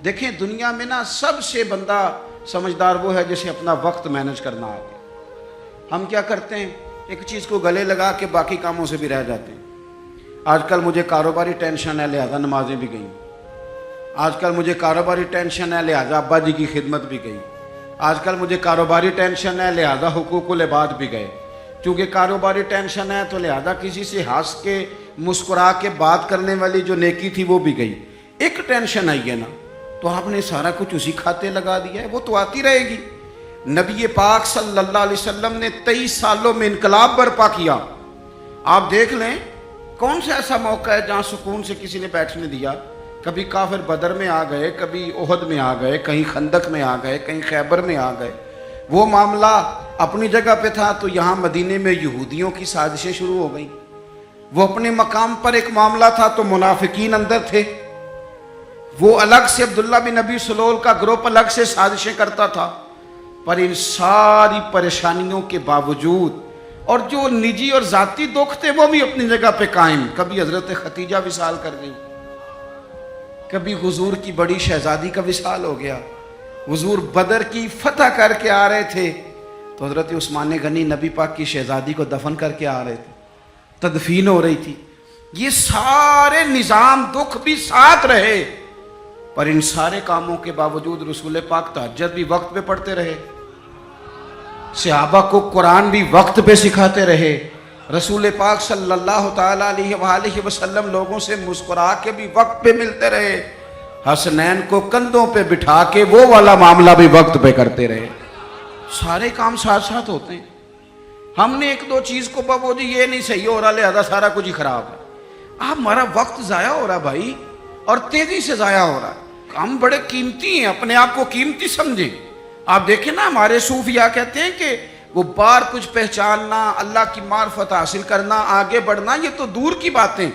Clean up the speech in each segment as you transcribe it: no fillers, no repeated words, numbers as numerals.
دیکھیں دنیا میں نا سب سے بندہ سمجھدار وہ ہے جسے اپنا وقت مینج کرنا آ گیا۔ ہم کیا کرتے ہیں، ایک چیز کو گلے لگا کے باقی کاموں سے بھی رہ جاتے ہیں۔ آج کل مجھے کاروباری ٹینشن ہے لہذا نمازیں بھی گئیں، آج کل مجھے کاروباری ٹینشن ہے لہذا ابا جی کی خدمت بھی گئی، آج کل مجھے کاروباری ٹینشن ہے لہذا حقوق العباد بھی گئے، چونکہ کاروباری ٹینشن ہے تو لہذا کسی سے ہنس کے مسکرا کے بات کرنے والی جو نیکی تھی وہ بھی گئی۔ ایک ٹینشن آئی ہے نا تو آپ نے سارا کچھ اسی کھاتے لگا دیا ہے، وہ تو آتی رہے گی۔ نبی پاک صلی اللہ علیہ وسلم نے 23 سالوں میں انقلاب برپا کیا۔ آپ دیکھ لیں کون سا ایسا موقع ہے جہاں سکون سے کسی نے بیٹھنے دیا؟ کبھی کافر بدر میں آ گئے، کبھی احد میں آ گئے، کہیں خندق میں آ گئے، کہیں خیبر میں آ گئے۔ وہ معاملہ اپنی جگہ پہ تھا تو یہاں مدینے میں یہودیوں کی سازشیں شروع ہو گئیں۔ وہ اپنے مقام پر ایک معاملہ تھا تو منافقین اندر تھے، وہ الگ سے عبداللہ بن نبی سلول کا گروپ الگ سے سازشیں کرتا تھا۔ پر ان ساری پریشانیوں کے باوجود اور جو نجی اور ذاتی دکھ تھے وہ بھی اپنی جگہ پہ قائم۔ کبھی حضرت خدیجہ وصال کر گئی، کبھی حضور کی بڑی شہزادی کا وصال ہو گیا، حضور بدر کی فتح کر کے آ رہے تھے تو حضرت عثمان غنی نبی پاک کی شہزادی کو دفن کر کے آ رہے تھے، تدفین ہو رہی تھی۔ یہ سارے نظام دکھ بھی ساتھ رہے، پر ان سارے کاموں کے باوجود رسول پاک تہجد بھی وقت پہ پڑھتے رہے، صحابہ کو قرآن بھی وقت پہ سکھاتے رہے، رسول پاک صلی اللہ تعالیٰ علیہ وآلہ وسلم لوگوں سے مسکرا کے بھی وقت پہ ملتے رہے، حسنین کو کندھوں پہ بٹھا کے وہ والا معاملہ بھی وقت پہ کرتے رہے۔ سارے کام ساتھ ساتھ ہوتے ہیں۔ ہم نے ایک دو چیز کو بابو جی یہ نہیں صحیح ہو رہا لہذا سارا کچھ ہی خراب ہے۔ ہمارا وقت ضائع ہو رہا بھائی، اور تیزی سے ضائع ہو رہا ہے۔ ہم بڑے قیمتی ہیں، اپنے آپ کو قیمتی سمجھیں۔ آپ دیکھیں نا ہمارے صوفیاء کہتے ہیں کہ وہ بار کچھ پہچاننا، اللہ کی معرفت حاصل کرنا، آگے بڑھنا یہ تو دور کی باتیں،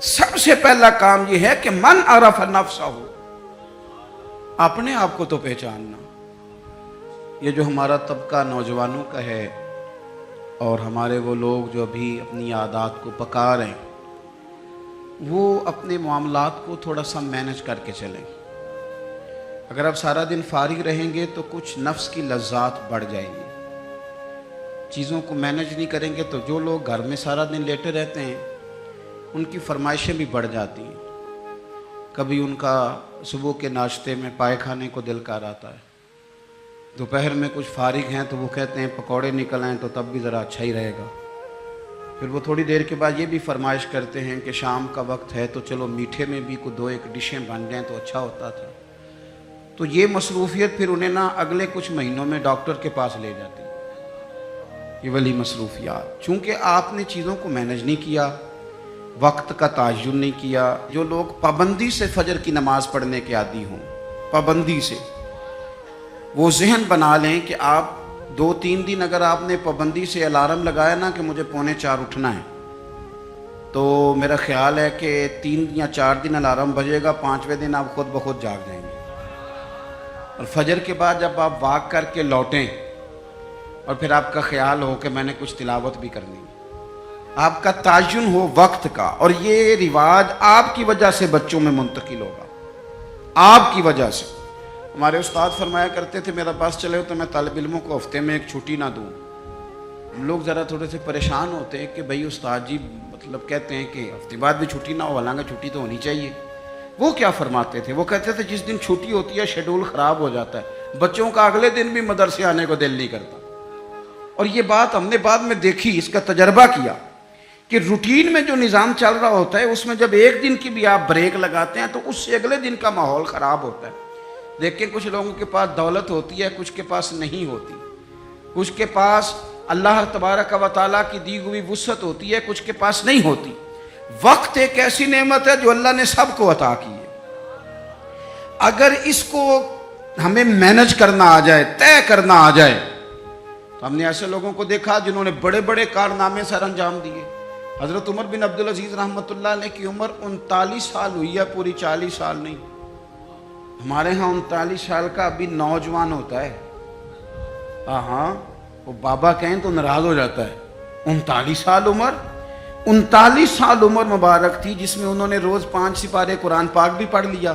سب سے پہلا کام یہ ہے کہ من عرف نفسہ ہو، اپنے آپ کو تو پہچاننا۔ یہ جو ہمارا طبقہ نوجوانوں کا ہے اور ہمارے وہ لوگ جو ابھی اپنی عادات کو پکا رہے ہیں، وہ اپنے معاملات کو تھوڑا سا مینج کر کے چلیں۔ اگر آپ سارا دن فارغ رہیں گے تو کچھ نفس کی لذات بڑھ جائیں گی، چیزوں کو مینج نہیں کریں گے تو جو لوگ گھر میں سارا دن لیٹے رہتے ہیں ان کی فرمائشیں بھی بڑھ جاتی ہیں۔ کبھی ان کا صبح کے ناشتے میں پائے کھانے کو دل کر آتا ہے، دوپہر میں کچھ فارغ ہیں تو وہ کہتے ہیں پکوڑے نکل آئیں تو تب بھی ذرا اچھا ہی رہے گا، پھر وہ تھوڑی دیر کے بعد یہ بھی فرمائش کرتے ہیں کہ شام کا وقت ہے تو چلو میٹھے میں بھی کوئی دو ایک ڈشیں بن جائیں تو اچھا ہوتا تھا۔ تو یہ مصروفیت پھر انہیں نا اگلے کچھ مہینوں میں ڈاکٹر کے پاس لے جاتی ہے، یہ والی مصروفیات۔ چونکہ آپ نے چیزوں کو مینج نہیں کیا، وقت کا تعین نہیں کیا۔ جو لوگ پابندی سے فجر کی نماز پڑھنے کے عادی ہوں، پابندی سے، وہ ذہن بنا لیں کہ آپ 2-3 دن اگر آپ نے پابندی سے الارم لگایا نا کہ مجھے 3:45 اٹھنا ہے، تو میرا خیال ہے کہ 3 یا 4 دن الارم بجے گا، 5ویں دن آپ خود بخود جاگ جائیں گے۔ اور فجر کے بعد جب آپ واک کر کے لوٹیں اور پھر آپ کا خیال ہو کہ میں نے کچھ تلاوت بھی کرنی ہے، آپ کا تعین ہو وقت کا، اور یہ رواج آپ کی وجہ سے بچوں میں منتقل ہوگا، آپ کی وجہ سے۔ ہمارے استاد فرمایا کرتے تھے میرا بس چلے تو میں طالب علموں کو ہفتے میں ایک چھٹی نہ دوں۔ ہم لوگ ذرا تھوڑے سے پریشان ہوتے ہیں کہ بھئی استاد جی مطلب کہتے ہیں کہ ہفتے بعد بھی چھٹی نہ ہو، حالانکہ چھٹی تو ہونی چاہیے۔ وہ کیا فرماتے تھے؟ وہ کہتے تھے جس دن چھٹی ہوتی ہے شیڈول خراب ہو جاتا ہے، بچوں کا اگلے دن بھی مدرسے آنے کو دل نہیں کرتا۔ اور یہ بات ہم نے بعد میں دیکھی، اس کا تجربہ کیا کہ روٹین میں جو نظام چل رہا ہوتا ہے اس میں جب ایک دن کی بھی آپ بریک لگاتے ہیں تو اس سے اگلے دن کا ماحول خراب ہوتا ہے۔ دیکھیں کچھ لوگوں کے پاس دولت ہوتی ہے، کچھ کے پاس نہیں ہوتی، کچھ کے پاس اللہ تبارک و تعالیٰ کی دی ہوئی وسعت ہوتی ہے، کچھ کے پاس نہیں ہوتی۔ وقت ایک ایسی نعمت ہے جو اللہ نے سب کو عطا کی ہے، اگر اس کو ہمیں مینج کرنا آ جائے، طے کرنا آ جائے، تو ہم نے ایسے لوگوں کو دیکھا جنہوں نے بڑے بڑے کارنامے سر انجام دیے۔ حضرت عمر بن عبدالعزیز رحمۃ اللہ علیہ کی عمر 39 سال ہوئی ہے، پوری 40 سال نہیں۔ ہمارے ہاں 39 سال کا ابھی نوجوان ہوتا ہے، ہاں وہ بابا کہیں تو ناراض ہو جاتا ہے۔ 39 سال عمر، 39 سال عمر مبارک تھی جس میں انہوں نے روز 5 سپارے قرآن پاک بھی پڑھ لیا،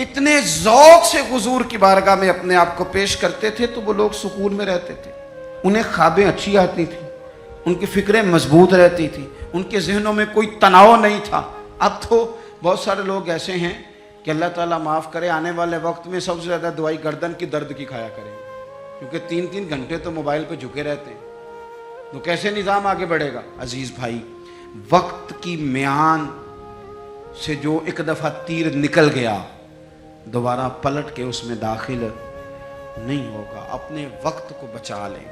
اتنے ذوق سے حضور کی بارگاہ میں اپنے آپ کو پیش کرتے تھے تو وہ لوگ سکون میں رہتے تھے، انہیں خوابیں اچھی آتی تھیں، ان کی فکریں مضبوط رہتی تھی، ان کے ذہنوں میں کوئی تناؤ نہیں تھا۔ اب تو بہت سارے لوگ ایسے ہیں کہ اللہ تعالیٰ معاف کرے، آنے والے وقت میں سب سے زیادہ دوائی گردن کی درد کی کھایا کریں گے، کیونکہ 3 گھنٹے تو موبائل پہ جھکے رہتے ہیں، تو کیسے نظام آگے بڑھے گا؟ عزیز بھائی، وقت کی میان سے جو ایک دفعہ تیر نکل گیا دوبارہ پلٹ کے اس میں داخل نہیں ہوگا۔ اپنے وقت کو بچا لیں،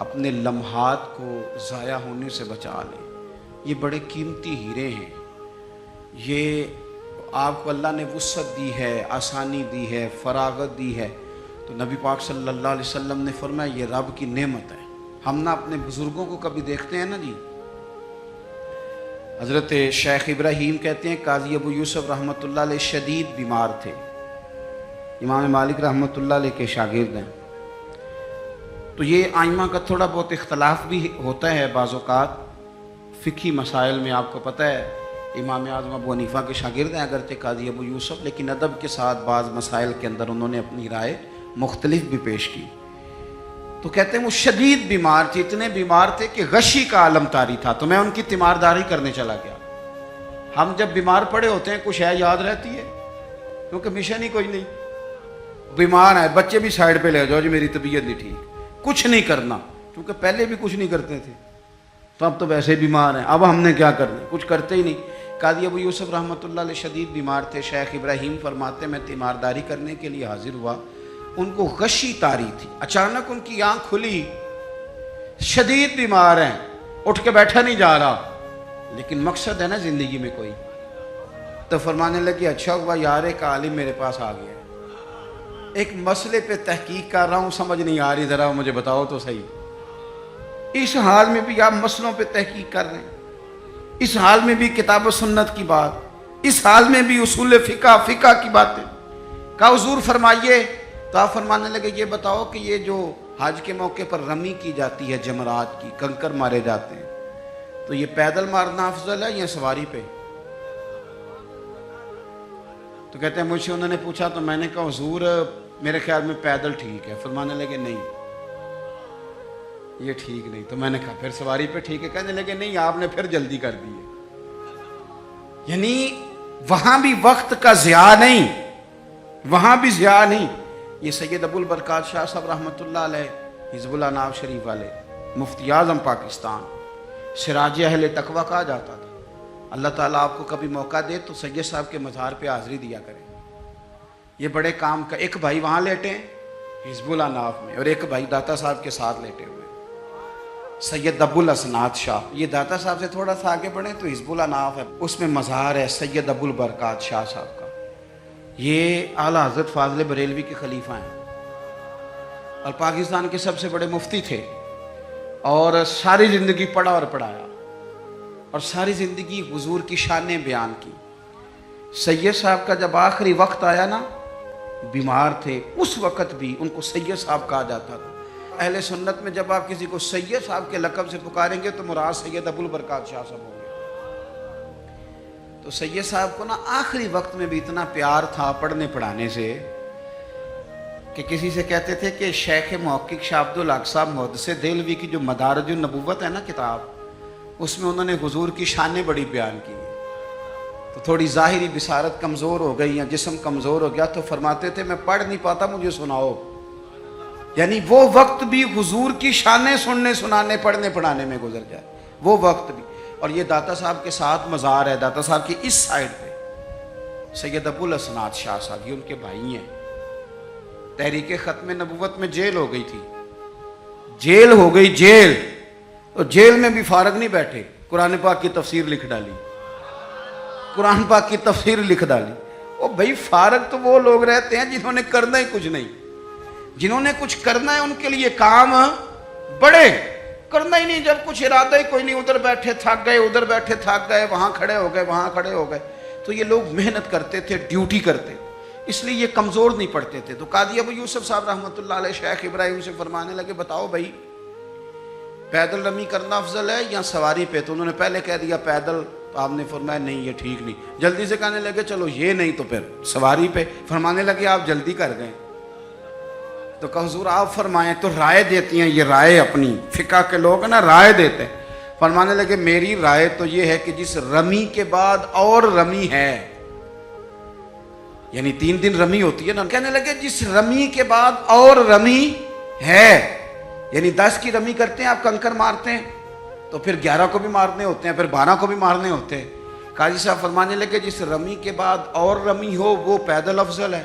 اپنے لمحات کو ضائع ہونے سے بچا لیں، یہ بڑے قیمتی ہیرے ہیں، یہ آپ کو اللہ نے وسعت دی ہے، آسانی دی ہے، فراغت دی ہے۔ تو نبی پاک صلی اللہ علیہ وسلم نے فرمایا یہ رب کی نعمت ہے۔ ہم نہ اپنے بزرگوں کو کبھی دیکھتے ہیں نا جی، حضرت شیخ ابراہیم کہتے ہیں قاضی ابو یوسف رحمۃ اللہ علیہ شدید بیمار تھے، امام مالک رحمۃ اللہ علیہ کے شاگرد ہیں، تو یہ آئمہ کا تھوڑا بہت اختلاف بھی ہوتا ہے بعض اوقات فقہی مسائل میں۔ آپ کو پتہ ہے امام اعظم ابو حنیفہ کے شاگرد ہیں اگرچہ قاضی ابو یوسف، لیکن ادب کے ساتھ بعض مسائل کے اندر انہوں نے اپنی رائے مختلف بھی پیش کی۔ تو کہتے ہیں وہ شدید بیمار تھے، اتنے بیمار تھے کہ غشی کا عالم طاری تھا، تو میں ان کی تیمارداری کرنے چلا گیا۔ ہم جب بیمار پڑے ہوتے ہیں کچھ ہے یاد رہتی ہے، کیونکہ مشن ہی کوئی نہیں، بیمار ہے بچے بھی سائڈ پہ لے جاؤ جی میری طبیعت نہیں ٹھیک، کچھ نہیں کرنا، کیونکہ پہلے بھی کچھ نہیں کرتے تھے، تو اب تو ویسے بیمار ہیں، اب ہم نے کیا کرنا، کچھ کرتے ہی نہیں۔ قاضی ابو یوسف رحمۃ اللہ علیہ شدید بیمار تھے، شیخ ابراہیم فرماتے میں تیمارداری کرنے کے لیے حاضر ہوا، ان کو غشی طاری تھی، اچانک ان کی آنکھ کھلی، شدید بیمار ہیں، اٹھ کے بیٹھا نہیں جا رہا، لیکن مقصد ہے نا زندگی میں کوئی، تو فرمانے لگے اچھا ہوا یار ایک عالم میرے پاس آ گیا، ایک مسئلے پہ تحقیق کر رہا ہوں، سمجھ نہیں آ رہی، ذرا مجھے بتاؤ تو صحیح۔ اس حال میں بھی آپ مسئلوں پہ تحقیق کر رہے ہیں، اس حال میں بھی کتاب و سنت کی بات، اس حال میں بھی اصول فقہ کی باتیں، کہا حضور فرمائیے، تو آپ فرمانے لگے یہ بتاؤ کہ یہ جو حج کے موقع پر رمی کی جاتی ہے جمرات کی، کنکر مارے جاتے ہیں، تو یہ پیدل مارنا افضل ہے یا سواری پہ؟ تو کہتے ہیں مجھ سے انہوں نے پوچھا، تو میں نے کہا حضور میرے خیال میں پیدل ٹھیک ہے۔ فرمانے لگے نہیں یہ ٹھیک نہیں، تو میں نے کہا پھر سواری پہ ٹھیک ہے؟ کہنے لگے نہیں آپ نے پھر جلدی کر دی ہے، یعنی وہاں بھی وقت کا ضیاع نہیں، وہاں بھی ضیاع نہیں۔ یہ سید ابو البرکات شاہ صاحب رحمۃ اللہ علیہ، حزب اللہ ناو شریف والے، مفتی اعظم پاکستان، سراج اہل تقویٰ کہا جاتا تھا۔ اللہ تعالیٰ آپ کو کبھی موقع دے تو سید صاحب کے مزار پہ حاضری دیا کریں، یہ بڑے کام کا۔ ایک بھائی وہاں لیٹے ہیں حزب اللہ ناو میں، اور ایک بھائی داتا صاحب کے ساتھ لیٹے ہوئے، سید ابو الاسناد شاہ۔ یہ داتا صاحب سے تھوڑا سا آگے بڑھیں تو حزب اللہ ناو ہے، اس میں مزار ہے سید ابو البرکات شاہ صاحب کا۔ یہ اعلیٰ حضرت فاضل بریلوی کے خلیفہ ہیں اور پاکستان کے سب سے بڑے مفتی تھے، اور ساری زندگی پڑھا اور پڑھایا، اور ساری زندگی حضور کی شانیں بیان کی۔ سید صاحب کا جب آخری وقت آیا نا، بیمار تھے، اس وقت بھی ان کو سید صاحب کہا جاتا تھا۔ اہل سنت میں جب آپ کسی کو سید صاحب کے لقب سے پکاریں گے تو مراد سید ابو البرکات شاہ صاحب ہوں گے۔ تو سید صاحب کو نا آخری وقت میں بھی اتنا پیار تھا پڑھنے پڑھانے سے کہ کسی سے کہتے تھے کہ شیخ محقق شاہ عبد الحق صاحب محدث دہلوی کی جو مدارج النبوت ہے نا کتاب، اس میں انہوں نے حضور کی شانیں بڑی بیان کی، تو تھوڑی ظاہری بصارت کمزور ہو گئی یا جسم کمزور ہو گیا تو فرماتے تھے میں پڑھ نہیں پاتا مجھے سناؤ، یعنی وہ وقت بھی حضور کی شانیں سننے سنانے پڑھنے پڑھانے میں گزر جائے، وہ وقت بھی۔ اور یہ داتا صاحب کے ساتھ مزار ہے، داتا صاحب کی اس سائڈ پہ سید ابو الاسناد شاہ صاحب، یہ ان کے بھائی ہیں۔ تحریک ختم نبوت میں جیل ہو گئی تھی، جیل ہو گئی جیل، تو جیل میں بھی فارغ نہیں بیٹھے، قرآن پاک کی تفسیر لکھ ڈالی، قرآن پاک کی تفسیر لکھ ڈالی۔ او بھائی فارغ تو وہ لوگ رہتے ہیں جنہوں نے کرنا ہی کچھ نہیں، جنہوں نے کچھ کرنا ہے ان کے لیے کام بڑے، کرنا ہی نہیں، جب کچھ ارادہ ہی کوئی نہیں، ادھر بیٹھے تھک گئے، ادھر بیٹھے تھک گئے، وہاں کھڑے ہو گئے، وہاں کھڑے ہو گئے۔ تو یہ لوگ محنت کرتے تھے، ڈیوٹی کرتے، اس لیے یہ کمزور نہیں پڑتے تھے۔ تو قاضی ابو یوسف صاحب رحمۃ اللہ علیہ شیخ ابراہیم سے فرمانے لگے بتاؤ بھائی پیدل رمی کرنا افضل ہے یا سواری پہ؟ تو انہوں نے پہلے کہہ دیا پیدل تو آپ نے فرمایا نہیں یہ ٹھیک نہیں. جلدی سے کہنے لگے چلو یہ نہیں تو پھر سواری پہ. فرمانے لگے آپ جلدی کر گئے. تو کہا حضور آپ فرمائیں. تو رائے دیتی ہیں یہ رائے اپنی فقہ کے لوگ نا رائے دیتے ہیں. فرمانے لگے میری رائے تو یہ ہے کہ جس رمی کے بعد اور رمی ہے, یعنی 3 دن رمی ہوتی ہے نا, کہنے لگے جس رمی کے بعد اور رمی ہے, یعنی 10 کی رمی کرتے ہیں آپ کنکر مارتے ہیں تو پھر 11 کو بھی مارنے ہوتے ہیں, پھر 12 کو بھی مارنے ہوتے ہیں. قاضی صاحب فرمانے لگے جس رمی کے بعد اور رمی ہو وہ پیدل افضل ہے,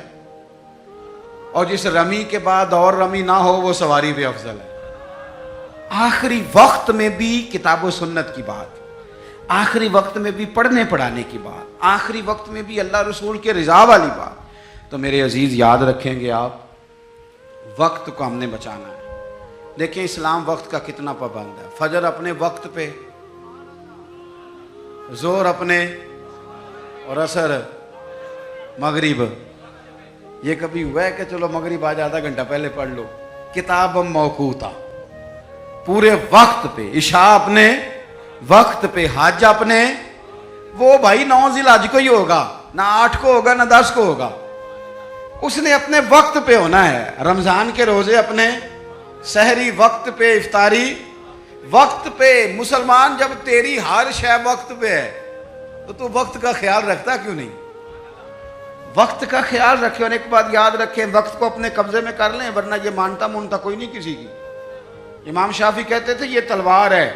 اور جس رمی کے بعد اور رمی نہ ہو وہ سواری بھی افضل ہے. آخری وقت میں بھی کتاب و سنت کی بات, آخری وقت میں بھی پڑھنے پڑھانے کی بات, آخری وقت میں بھی اللہ رسول کے رضا والی بات. تو میرے عزیز یاد رکھیں گے آپ, وقت کو ہم نے بچانا ہے. دیکھیں اسلام وقت کا کتنا پابند ہے. فجر اپنے وقت پہ, زور اپنے, اور عصر مغرب. یہ کبھی ہوا ہے کہ چلو مغرب آج آدھا گھنٹہ پہلے پڑھ لو؟ کتاب موقوتا, پورے وقت پہ. عشاء اپنے وقت پہ, حج اپنے, وہ بھائی 9 ذی الحج کو ہی ہوگا, نہ 8 کو ہوگا نہ 10 کو ہوگا, اس نے اپنے وقت پہ ہونا ہے. رمضان کے روزے اپنے, سحری وقت پہ, افطاری وقت پہ. مسلمان جب تیری ہر شے وقت پہ ہے تو تو وقت کا خیال رکھتا کیوں نہیں؟ وقت کا خیال رکھے. اور ایک بات یاد رکھیں, وقت کو اپنے قبضے میں کر لیں ورنہ یہ مانتا مونتا کوئی نہیں کسی کی. امام شافعی کہتے تھے یہ تلوار ہے,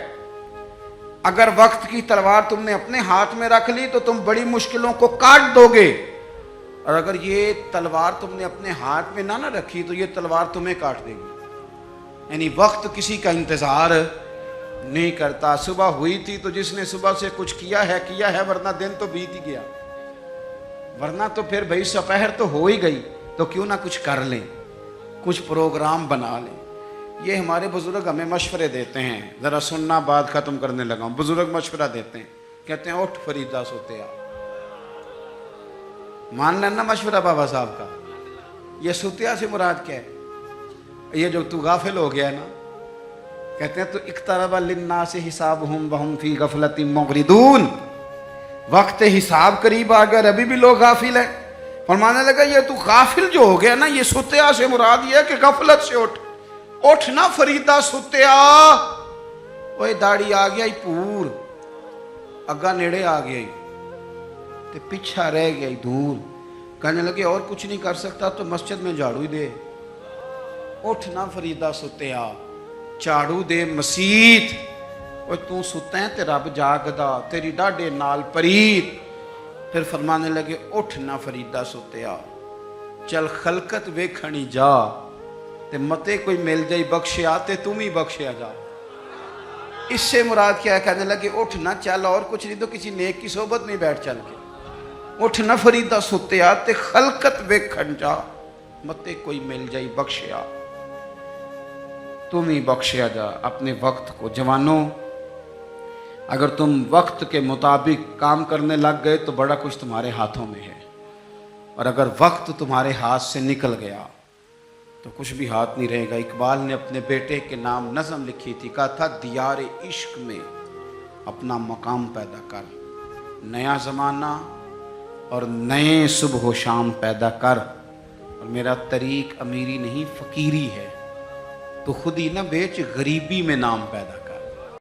اگر وقت کی تلوار تم نے اپنے ہاتھ میں رکھ لی تو تم بڑی مشکلوں کو کاٹ دو گے, اور اگر یہ تلوار تم نے اپنے ہاتھ میں نہ رکھی تو یہ تلوار تمہیں کاٹ دے گی. یعنی وقت کسی کا انتظار نہیں کرتا. صبح ہوئی تھی تو جس نے صبح سے کچھ کیا ہے, ورنہ دن تو بیت ہی گیا, ورنہ تو پھر بھائی سپہر تو ہو ہی گئی, تو کیوں نہ کچھ کر لیں, کچھ پروگرام بنا لیں. یہ ہمارے بزرگ ہمیں مشورے دیتے ہیں. ذرا سننا بات ختم کرنے لگا ہوں. بزرگ مشورہ دیتے ہیں, کہتے ہیں اٹھ فریدہ سوتے آ. مان لینا مشورہ بابا صاحب کا. یہ سوتیا سے مراد کیا ہے؟ یہ جو تو غافل ہو گیا ہے نا, کہتے ہیں تو اقترب للناس حسابہم وہم فی غفلۃ معرضون. وقت حساب قریب آ گیا, ابھی بھی لوگ غافل ہیں. فرمانے لگا یہ تو غافل جو ہو گیا نا, یہ سوتیا سے مراد یہ ہے کہ غفلت سے اٹھ نا فریدہ سوتیا. اوے داڑھی آ گیا پور, اگا نیڑے آ گیا تے پیچھا رہ گیا دور. کہنے لگے اور کچھ نہیں کر سکتا تو مسجد میں جھاڑو ہی دے. اٹھ نا فریدہ سوتیا, جھاڑو دے مسیت. اوے تو ستا ہے تے رب جاگدا, تیری ڈاڈے نال پریت. پھر فرمانے لگے اٹھ نا فریدہ سوتیا, چل خلقت ویکھنی جا, تے متے کوئی مل جائی بخشیا تے تم ہی بخشیا جا. اس سے مراد کیا ہے؟ کہنے لگے اٹھ نہ چل, اور کچھ نہیں تو کسی نیک کی صحبت میں بیٹھ چل کے. اٹھ نہ فریدہ سوتیا تے خلقت ویکھن جا, متے کوئی مل جائی بخشیا, تم ہی بخشیا جا. اپنے وقت کو, جوانوں اگر تم وقت کے مطابق کام کرنے لگ گئے تو بڑا کچھ تمہارے ہاتھوں میں ہے, اور اگر وقت تمہارے ہاتھ سے نکل گیا تو کچھ بھی ہاتھ نہیں رہے گا. اقبال نے اپنے بیٹے کے نام نظم لکھی تھی, کہا تھا دیار عشق میں اپنا مقام پیدا کر, نیا زمانہ اور نئے صبح و شام پیدا کر. اور میرا طریق امیری نہیں فقیری ہے, تو خود ہی نہ بیچ غریبی میں نام پیدا کر.